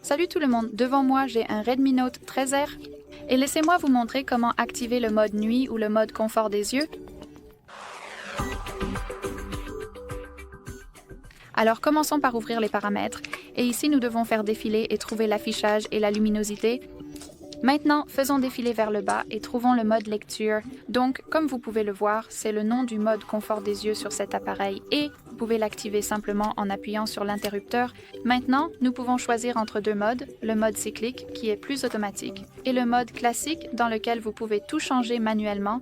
Salut tout le monde, devant moi j'ai un Redmi Note 13R et laissez-moi vous montrer comment activer le mode nuit ou le mode confort des yeux. Alors commençons par ouvrir les paramètres et ici nous devons faire défiler et trouver l'affichage et la luminosité. Maintenant, faisons défiler vers le bas et trouvons le mode lecture. Donc, comme vous pouvez le voir, c'est le nom du mode confort des yeux sur cet appareil et vous pouvez l'activer simplement en appuyant sur l'interrupteur. Maintenant, nous pouvons choisir entre deux modes, le mode cyclique qui est plus automatique et le mode classique dans lequel vous pouvez tout changer manuellement.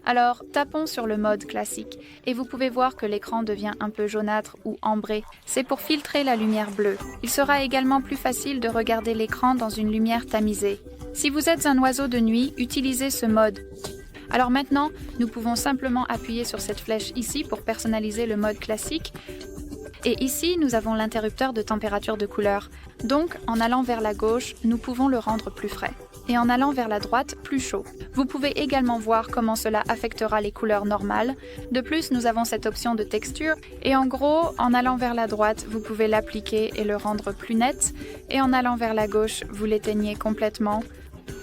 Alors, tapons sur le mode classique et vous pouvez voir que l'écran devient un peu jaunâtre ou ambré. C'est pour filtrer la lumière bleue. Il sera également plus facile de regarder l'écran dans une lumière tamisée. Si vous êtes un oiseau de nuit, utilisez ce mode. Alors maintenant, nous pouvons simplement appuyer sur cette flèche ici pour personnaliser le mode classique. Et ici, nous avons l'interrupteur de température de couleur. Donc, en allant vers la gauche, nous pouvons le rendre plus frais. Et en allant vers la droite, plus chaud. Vous pouvez également voir comment cela affectera les couleurs normales. De plus, nous avons cette option de texture. Et en gros, en allant vers la droite, vous pouvez l'appliquer et le rendre plus net. Et en allant vers la gauche, vous l'éteignez complètement.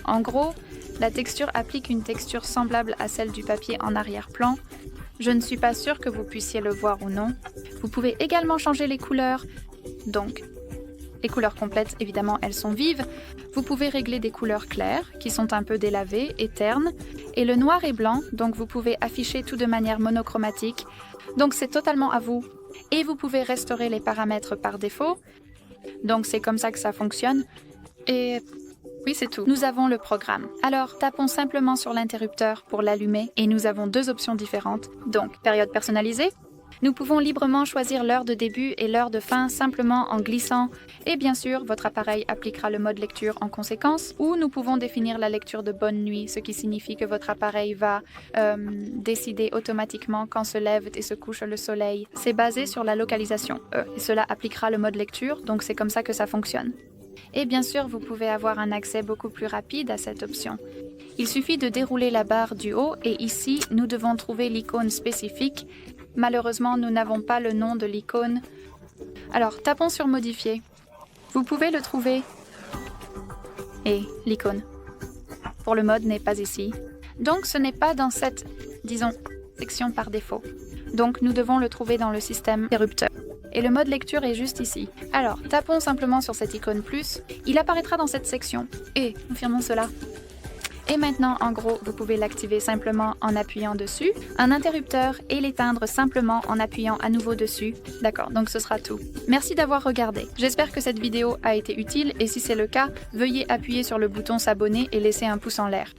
En gros, la texture applique une texture semblable à celle du papier en arrière-plan. Je ne suis pas sûre que vous puissiez le voir ou non. Vous pouvez également changer les couleurs. Donc, les couleurs complètes, évidemment, elles sont vives. Vous pouvez régler des couleurs claires, qui sont un peu délavées et ternes, et le noir et blanc, donc vous pouvez afficher tout de manière monochromatique. Donc c'est totalement à vous. Et vous pouvez restaurer les paramètres par défaut. Donc c'est comme ça que ça fonctionne. Et oui, c'est tout. Nous avons le programme. Alors, tapons simplement sur l'interrupteur pour l'allumer et nous avons deux options différentes. Donc, période personnalisée. Nous pouvons librement choisir l'heure de début et l'heure de fin simplement en glissant. Et bien sûr, votre appareil appliquera le mode lecture en conséquence. Ou nous pouvons définir la lecture de bonne nuit, ce qui signifie que votre appareil va décider automatiquement quand se lève et se couche le soleil. C'est basé sur la localisation et cela appliquera le mode lecture, donc c'est comme ça que ça fonctionne. Et bien sûr, vous pouvez avoir un accès beaucoup plus rapide à cette option. Il suffit de dérouler la barre du haut et ici, nous devons trouver l'icône spécifique. Malheureusement, nous n'avons pas le nom de l'icône. Alors, tapons sur Modifier. Vous pouvez le trouver. Et l'icône. Pour le mode n'est pas ici. Donc, ce n'est pas dans cette, disons, section par défaut. Donc, nous devons le trouver dans le système interrupteur. Et le mode lecture est juste ici. Alors, tapons simplement sur cette icône plus. Il apparaîtra dans cette section. Et confirmons cela. Et maintenant, en gros, vous pouvez l'activer simplement en appuyant dessus, un interrupteur, et l'éteindre simplement en appuyant à nouveau dessus. D'accord, donc ce sera tout. Merci d'avoir regardé. J'espère que cette vidéo a été utile et si c'est le cas, veuillez appuyer sur le bouton s'abonner et laisser un pouce en l'air.